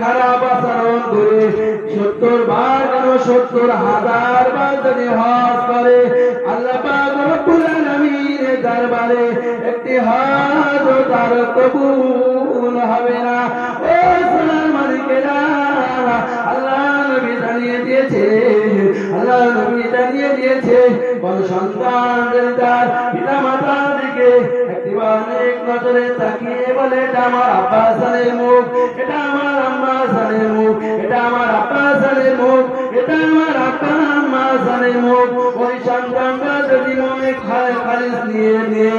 খারাপ আচরণ করে 70 বার কেন 70,000 বার যদি হজ করে আল্লাহ পাক রব্বুল আলামিনের দরবারে একটি হজ তার কবুল হবে না। ও সোনার মালিকেরা, আল্লাহ নবী জানিয়ে দিয়েছে, আল্লাহ নবী জানিয়ে দিয়েছে কোন সন্তান তার পিতা মাতার দিকে একবার এক নজরে তাকিয়ে বলে এটা আমার আব্বা হাসানের মুখ, এটা আমার আম্মা হাসানের মুখ, এটা আমার আব্বা হাসানের মুখ, এটা আমার আব্বা আম্মা হাসানের মুখ, ওই সন্তানটা যদি মনে খালিস নিয়ে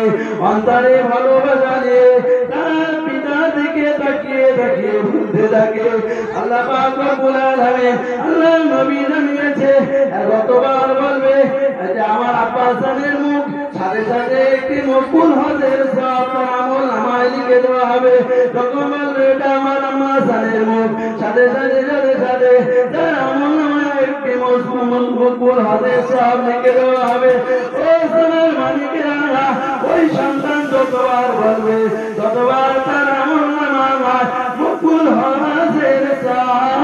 অন্তরে ভালোবাসা নিয়ে তার পিতা দিকে তাকিয়ে বলতে থাকে আল্লাহ পাক রব্বুল আলামিন, আল্লাহ নবী জানিয়েছে কতবার বলবে যে আমার আব্বা হাসানের মুখ, সাথে সাথে একটি মকবুল হজের সওয়াব আমল নামায় লিখে দেওয়া হবে। যখন বলবে এটা আমার আম্মা হাসানের মুখ, সাথে সাথে তার আমল নামায় একটি মকবুল হজের সওয়াব লিখে দেওয়া হবে। ও সোনার মালিকেরা, ওই সন্তান যতবার বলবে ততবার তার আমল নামায় মকবুল হজের সওয়াব